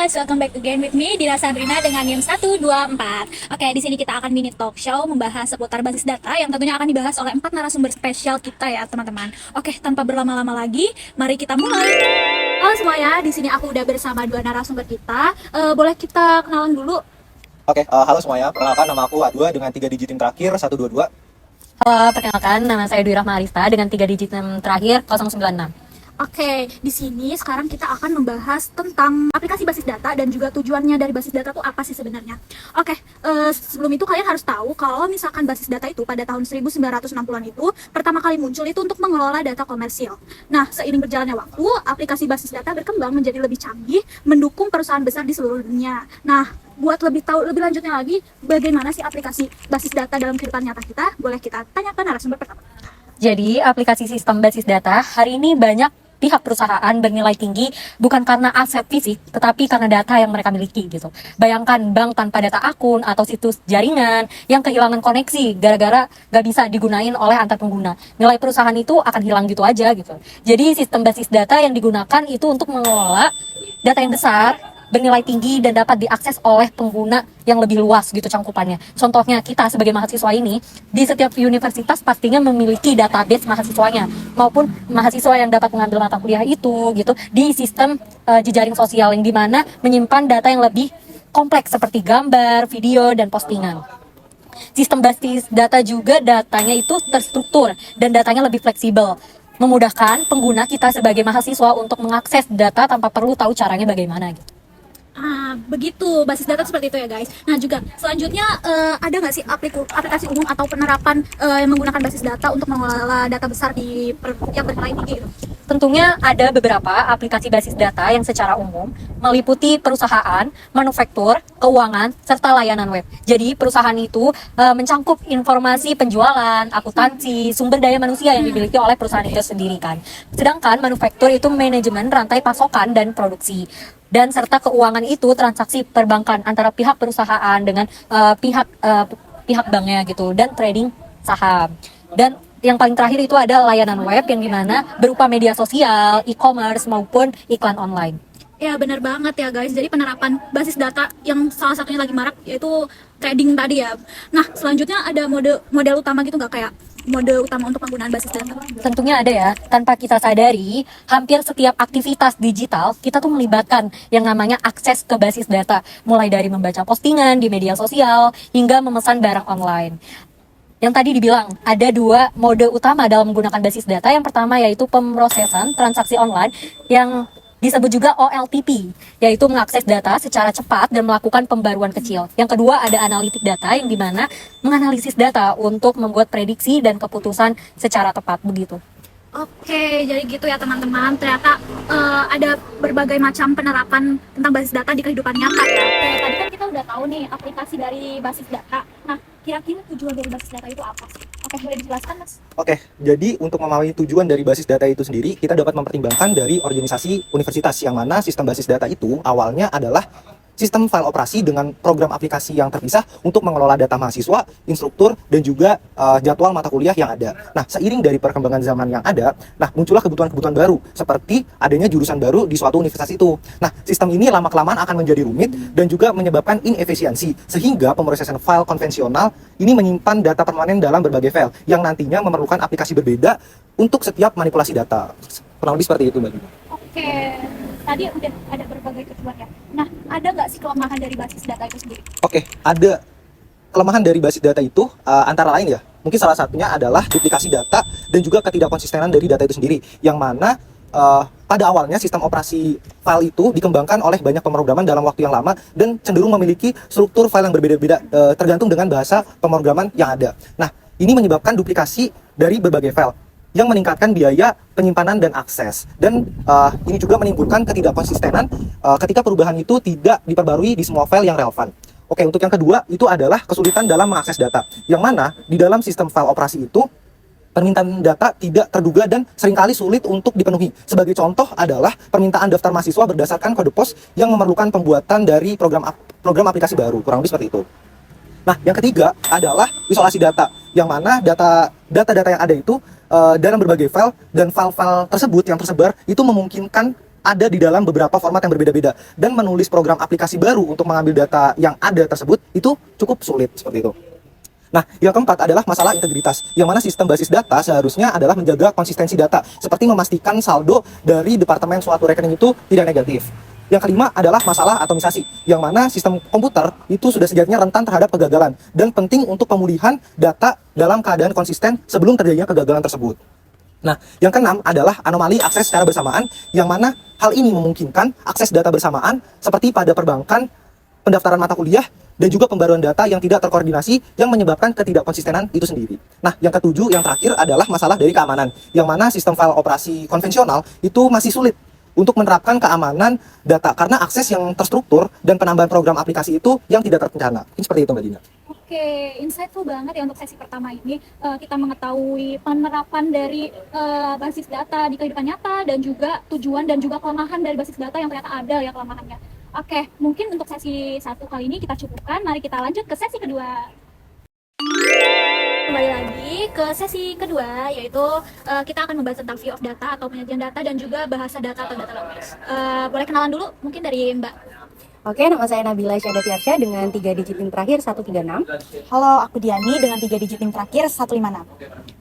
guys, welcome back again with me Dila Sandrina dengan NIM 124. Oke, di sini kita akan mini talk show membahas seputar basis data yang tentunya akan dibahas oleh 4 narasumber spesial kita ya, teman-teman. Oke, tanpa berlama-lama lagi, mari kita mulai. Halo semuanya, di sini aku udah bersama 2 narasumber kita. Boleh kita kenalan dulu? Oke, halo semuanya. Perkenalkan, nama aku Adwa dengan 3 digit NIM terakhir 122. Halo, perkenalkan nama saya Dwi Rahma Arista dengan 3 digit NIM terakhir 096. Oke, di sini sekarang kita akan membahas tentang aplikasi basis data dan juga tujuannya dari basis data itu apa sih sebenarnya. Oke, sebelum itu kalian harus tahu kalau misalkan basis data itu pada tahun 1960-an itu pertama kali muncul itu untuk mengelola data komersial. Nah, seiring berjalannya waktu, aplikasi basis data berkembang menjadi lebih canggih, mendukung perusahaan besar di seluruh dunia. Nah, buat lebih tahu lebih lanjutnya lagi bagaimana sih aplikasi basis data dalam kehidupan nyata kita, boleh kita tanyakan narasumber pertama. Jadi, aplikasi sistem basis data hari ini banyak pihak perusahaan bernilai tinggi bukan karena aset fisik, tetapi karena data yang mereka miliki gitu. Bayangkan bank tanpa data akun atau situs jaringan yang kehilangan koneksi gara-gara gak bisa digunain oleh antar pengguna. Nilai perusahaan itu akan hilang gitu aja gitu. Jadi sistem basis data yang digunakan itu untuk mengelola data yang besar, bernilai tinggi dan dapat diakses oleh pengguna yang lebih luas gitu cangkupannya. Contohnya kita sebagai mahasiswa ini di setiap universitas pastinya memiliki database mahasiswanya maupun mahasiswa yang dapat mengambil mata kuliah itu gitu di sistem jejaring sosial yang dimana menyimpan data yang lebih kompleks seperti gambar, video dan postingan. Sistem basis data juga datanya itu terstruktur dan datanya lebih fleksibel, memudahkan pengguna kita sebagai mahasiswa untuk mengakses data tanpa perlu tahu caranya bagaimana gitu. Begitu, basis data seperti itu ya guys. Nah juga selanjutnya ada nggak sih aplikasi umum atau penerapan yang menggunakan basis data untuk mengelola data besar yang bernilai tinggi gitu? Tentunya ada beberapa aplikasi basis data yang secara umum meliputi perusahaan, manufaktur, keuangan, serta layanan web. Jadi perusahaan itu mencangkup informasi penjualan, akuntansi, sumber daya manusia yang dimiliki oleh perusahaan itu sendiri kan. Sedangkan manufaktur itu manajemen rantai pasokan dan produksi. Dan serta keuangan itu transaksi perbankan antara pihak perusahaan dengan pihak banknya gitu, dan trading saham. Dan yang paling terakhir itu ada layanan web yang dimana berupa media sosial, e-commerce maupun iklan online. Ya benar banget ya guys, jadi penerapan basis data yang salah satunya lagi marak yaitu trading tadi ya. Nah selanjutnya ada model utama gitu nggak, kayak mode utama untuk penggunaan basis data? Tentunya ada ya, tanpa kita sadari, hampir setiap aktivitas digital kita tuh melibatkan yang namanya akses ke basis data, mulai dari membaca postingan di media sosial hingga memesan barang online. Yang tadi dibilang, ada 2 mode utama dalam menggunakan basis data. Yang pertama yaitu pemrosesan transaksi online yang disebut juga OLTP, yaitu mengakses data secara cepat dan melakukan pembaruan kecil. Yang kedua ada analitik data yang dimana menganalisis data untuk membuat prediksi dan keputusan secara tepat begitu. Oke, jadi gitu ya teman-teman. Ternyata ada berbagai macam penerapan tentang basis data di kehidupan nyata ya. Oke, tadi kan kita udah tahu nih aplikasi dari basis data. Nah, kira-kira tujuan dari basis data itu apa sih? Oke, boleh dijelaskan Mas? Oke, jadi untuk memahami tujuan dari basis data itu sendiri, kita dapat mempertimbangkan dari organisasi universitas yang mana sistem basis data itu awalnya adalah sistem file operasi dengan program aplikasi yang terpisah untuk mengelola data mahasiswa, instruktur, dan juga jadwal mata kuliah yang ada. Nah, seiring dari perkembangan zaman yang ada, muncullah kebutuhan-kebutuhan baru, seperti adanya jurusan baru di suatu universitas itu. Nah, sistem ini lama-kelamaan akan menjadi rumit dan juga menyebabkan inefisiensi, sehingga pemrosesan file konvensional ini menyimpan data permanen dalam berbagai file, yang nantinya memerlukan aplikasi berbeda untuk setiap manipulasi data. Kurang lebih seperti itu, Mbak. Oke, tadi udah ada berbagai tujuan ya. Nah, ada nggak sih kelemahan dari basis data itu sendiri? Oke, ada kelemahan dari basis data itu antara lain ya. Mungkin salah satunya adalah duplikasi data dan juga ketidakkonsistenan dari data itu sendiri. Yang mana pada awalnya sistem operasi file itu dikembangkan oleh banyak pemrograman dalam waktu yang lama dan cenderung memiliki struktur file yang berbeda-beda tergantung dengan bahasa pemrograman yang ada. Nah, ini menyebabkan duplikasi dari berbagai file yang meningkatkan biaya penyimpanan dan akses. Dan ini juga menimbulkan ketidakkonsistenan ketika perubahan itu tidak diperbarui di semua file yang relevan. Oke, untuk yang kedua itu adalah kesulitan dalam mengakses data, yang mana di dalam sistem file operasi itu permintaan data tidak terduga dan seringkali sulit untuk dipenuhi. Sebagai contoh adalah permintaan daftar mahasiswa berdasarkan kode pos yang memerlukan pembuatan dari program aplikasi baru. Kurang lebih seperti itu. Nah, yang ketiga adalah isolasi data, yang mana data-data yang ada itu dalam berbagai file, dan file-file tersebut yang tersebar itu memungkinkan ada di dalam beberapa format yang berbeda-beda, dan menulis program aplikasi baru untuk mengambil data yang ada tersebut itu cukup sulit seperti itu. Nah, yang keempat adalah masalah integritas, yang mana sistem basis data seharusnya adalah menjaga konsistensi data, seperti memastikan saldo dari departemen suatu rekening itu tidak negatif. Yang kelima adalah masalah atomisasi, yang mana sistem komputer itu sudah sejatinya rentan terhadap kegagalan dan penting untuk pemulihan data dalam keadaan konsisten sebelum terjadinya kegagalan tersebut. Nah, yang keenam adalah anomali akses secara bersamaan, yang mana hal ini memungkinkan akses data bersamaan seperti pada perbankan, pendaftaran mata kuliah, dan juga pembaruan data yang tidak terkoordinasi yang menyebabkan ketidakkonsistenan itu sendiri. Nah, yang ketujuh, yang terakhir adalah masalah dari keamanan, yang mana sistem file operasi konvensional itu masih sulit untuk menerapkan keamanan data karena akses yang terstruktur dan penambahan program aplikasi itu yang tidak terencana. Ini seperti itu, Mbak Dina. Oke, insightful banget ya untuk sesi pertama ini. Kita mengetahui penerapan dari basis data di kehidupan nyata dan juga tujuan dan juga kelemahan dari basis data yang ternyata ada ya kelemahannya. Oke, mungkin untuk sesi 1 kali ini kita cukupkan. Mari kita lanjut ke sesi kedua. Kembali lagi ke sesi kedua, yaitu kita akan membahas tentang view of data atau penyajian data dan juga bahasa data atau data language. Boleh kenalan dulu mungkin dari Mbak. Oke, nama saya Nabila Syadati Arsya dengan 3 digit PIN terakhir 136. Halo, aku Diani dengan 3 digit PIN terakhir 156.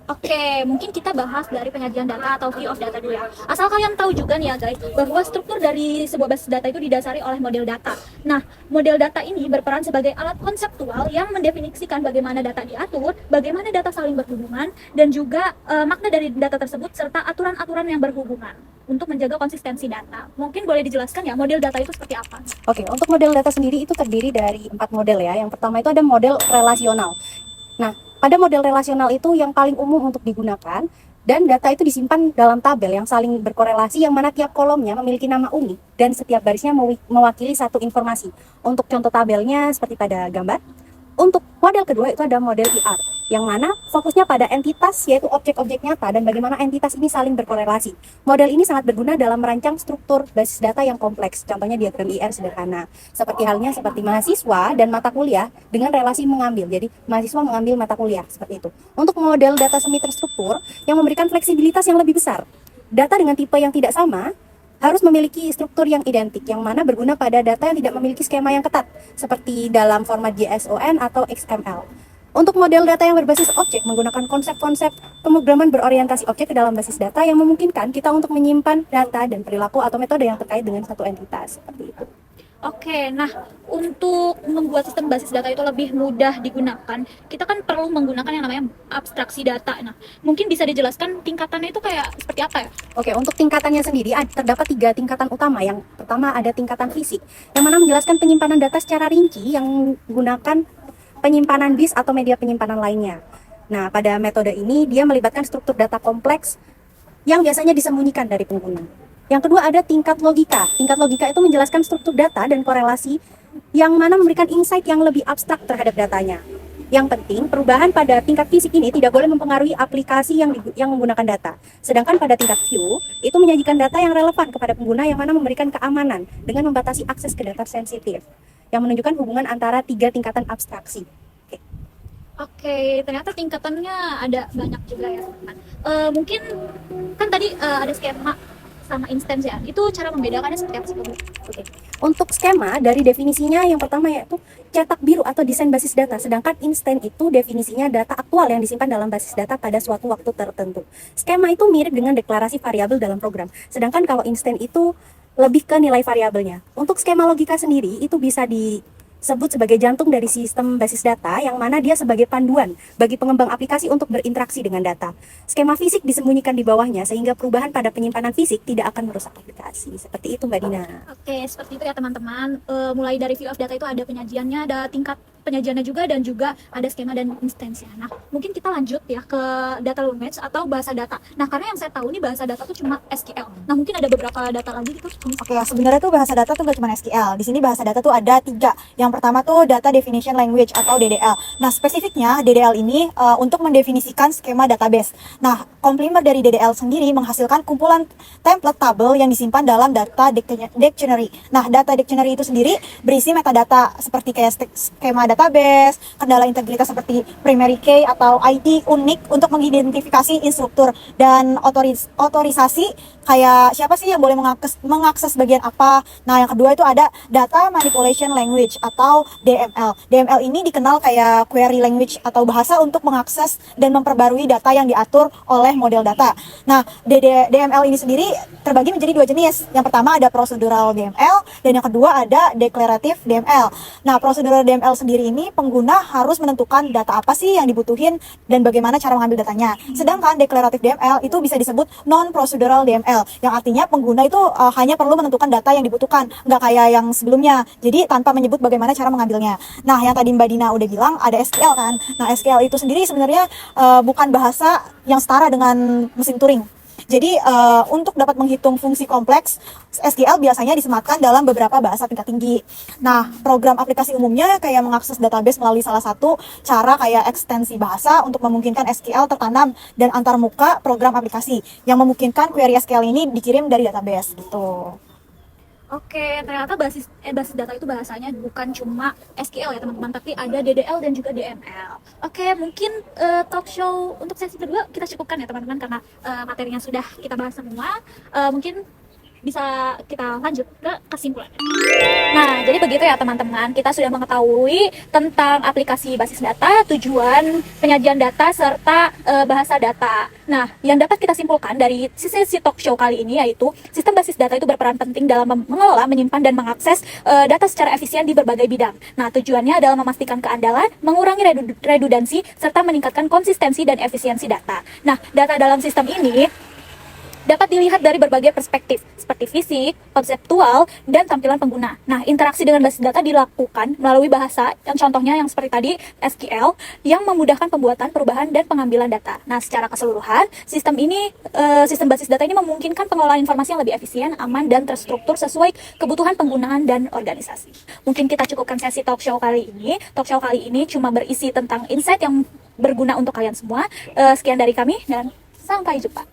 Oke, mungkin kita bahas dari penyajian data atau view of data dulu ya. Asal kalian tahu juga nih ya guys, bahwa struktur dari sebuah basis data itu didasari oleh model data. Nah, model data ini berperan sebagai alat konseptual yang mendefinisikan bagaimana data diatur, bagaimana data saling berhubungan, dan juga makna dari data tersebut serta aturan-aturan yang berhubungan untuk menjaga konsistensi data. Mungkin boleh dijelaskan ya model data itu seperti apa? Oke, untuk model data sendiri itu terdiri dari 4 model ya. Yang pertama itu ada model relasional. Nah, pada model relasional itu yang paling umum untuk digunakan, dan data itu disimpan dalam tabel yang saling berkorelasi, yang mana tiap kolomnya memiliki nama unik dan setiap barisnya mewakili satu informasi. Untuk contoh tabelnya seperti pada gambar. Untuk model kedua itu ada model IR, yang mana fokusnya pada entitas, yaitu objek-objek nyata dan bagaimana entitas ini saling berkorelasi. Model ini sangat berguna dalam merancang struktur basis data yang kompleks, contohnya diagram IR sederhana. Seperti halnya seperti mahasiswa dan mata kuliah dengan relasi mengambil, jadi mahasiswa mengambil mata kuliah, seperti itu. Untuk model data semi terstruktur yang memberikan fleksibilitas yang lebih besar, data dengan tipe yang tidak sama harus memiliki struktur yang identik, yang mana berguna pada data yang tidak memiliki skema yang ketat, seperti dalam format JSON atau XML. Untuk model data yang berbasis objek, menggunakan konsep-konsep pemrograman berorientasi objek ke dalam basis data yang memungkinkan kita untuk menyimpan data dan perilaku atau metode yang terkait dengan satu entitas, seperti itu. Oke, nah untuk membuat sistem basis data itu lebih mudah digunakan, kita kan perlu menggunakan yang namanya abstraksi data. Nah, mungkin bisa dijelaskan tingkatannya itu kayak seperti apa ya? Oke, untuk tingkatannya sendiri terdapat 3 tingkatan utama. Yang pertama ada tingkatan fisik, yang mana menjelaskan penyimpanan data secara rinci yang menggunakan penyimpanan disk atau media penyimpanan lainnya. Nah, pada metode ini dia melibatkan struktur data kompleks yang biasanya disembunyikan dari pengguna. Yang kedua ada tingkat logika. Tingkat logika itu menjelaskan struktur data dan korelasi yang mana memberikan insight yang lebih abstrak terhadap datanya. Yang penting, perubahan pada tingkat fisik ini tidak boleh mempengaruhi aplikasi yang menggunakan data. Sedangkan pada tingkat view, itu menyajikan data yang relevan kepada pengguna yang mana memberikan keamanan dengan membatasi akses ke data sensitif, yang menunjukkan hubungan antara 3 tingkatan abstraksi. Oke, ternyata tingkatannya ada banyak juga ya teman-teman. Mungkin kan tadi ada skema sama instance ya, itu cara membedakannya seperti apa sih? Oke. Untuk skema dari definisinya yang pertama yaitu cetak biru atau desain basis data, sedangkan instance itu definisinya data aktual yang disimpan dalam basis data pada suatu waktu tertentu. Skema itu mirip dengan deklarasi variabel dalam program, sedangkan kalau instance itu lebih ke nilai variabelnya. Untuk skema logika sendiri itu bisa disebut sebagai jantung dari sistem basis data, yang mana dia sebagai panduan bagi pengembang aplikasi untuk berinteraksi dengan data. Skema fisik disembunyikan di bawahnya sehingga perubahan pada penyimpanan fisik tidak akan merusak aplikasi. Seperti itu, Mbak Dina. Oke, seperti itu ya teman-teman. Mulai dari view of data itu ada penyajiannya, ada tingkat penyajiannya juga, dan juga ada skema dan instansinya. Nah, mungkin kita lanjut ya ke data language atau bahasa data. Nah, karena yang saya tahu nih bahasa data itu cuma SQL. Nah, mungkin ada beberapa data lagi gitu. Oke, sebenarnya tuh bahasa data tuh gak cuma SQL. Di sini bahasa data tuh ada 3. Yang pertama tuh Data Definition Language atau DDL. Nah, spesifiknya DDL ini untuk mendefinisikan skema database. Nah, komplimer dari DDL sendiri menghasilkan kumpulan template tabel yang disimpan dalam data dictionary. Nah, data dictionary itu sendiri berisi metadata seperti kayak skema database, kendala integritas seperti primary key atau ID unik untuk mengidentifikasi instruktur, dan otorisasi kayak siapa sih yang boleh mengakses bagian apa. Nah, yang kedua itu ada data manipulation language atau DML. DML ini dikenal kayak query language atau bahasa untuk mengakses dan memperbarui data yang diatur oleh model data. Nah, DML ini sendiri terbagi menjadi dua jenis. Yang pertama ada procedural DML dan yang kedua ada declarative DML. Nah, procedural DML sendiri ini pengguna harus menentukan data apa sih yang dibutuhin dan bagaimana cara mengambil datanya. Sedangkan declarative DML itu bisa disebut non-procedural DML, yang artinya pengguna itu hanya perlu menentukan data yang dibutuhkan, nggak kayak yang sebelumnya. Jadi tanpa menyebut bagaimana cara mengambilnya. Nah, yang tadi Mbak Dina udah bilang ada SQL kan. Nah, SQL itu sendiri sebenarnya bukan bahasa yang setara dengan mesin Turing. Jadi untuk dapat menghitung fungsi kompleks, SQL biasanya disematkan dalam beberapa bahasa tingkat tinggi. Nah, program aplikasi umumnya kayak mengakses database melalui salah satu cara kayak ekstensi bahasa untuk memungkinkan SQL tertanam dan antarmuka program aplikasi yang memungkinkan query SQL ini dikirim dari database gitu. Oke, ternyata basis data itu bahasanya bukan cuma SQL ya teman-teman, tapi ada DDL dan juga DML. Oke, mungkin talk show untuk sesi kedua kita cukupkan ya teman-teman, karena materinya sudah kita bahas semua. Mungkin bisa kita lanjut ke kesimpulannya. Nah, jadi begitu ya teman-teman, kita sudah mengetahui tentang aplikasi basis data, tujuan penyajian data, serta bahasa data. Nah, yang dapat kita simpulkan dari sesi talk show kali ini yaitu sistem basis data itu berperan penting dalam mengelola, menyimpan, dan mengakses data secara efisien di berbagai bidang. Nah, tujuannya adalah memastikan keandalan, mengurangi redundansi, serta meningkatkan konsistensi dan efisiensi data. Nah, data dalam sistem ini dapat dilihat dari berbagai perspektif, seperti fisik, konseptual, dan tampilan pengguna. Nah, interaksi dengan basis data dilakukan melalui bahasa, yang contohnya yang seperti tadi, SQL, yang memudahkan pembuatan, perubahan, dan pengambilan data. Nah, secara keseluruhan, sistem basis data ini memungkinkan pengelolaan informasi yang lebih efisien, aman, dan terstruktur sesuai kebutuhan penggunaan dan organisasi. Mungkin kita cukupkan sesi talk show kali ini. Talk show kali ini cuma berisi tentang insight yang berguna untuk kalian semua. Sekian dari kami, dan sampai jumpa.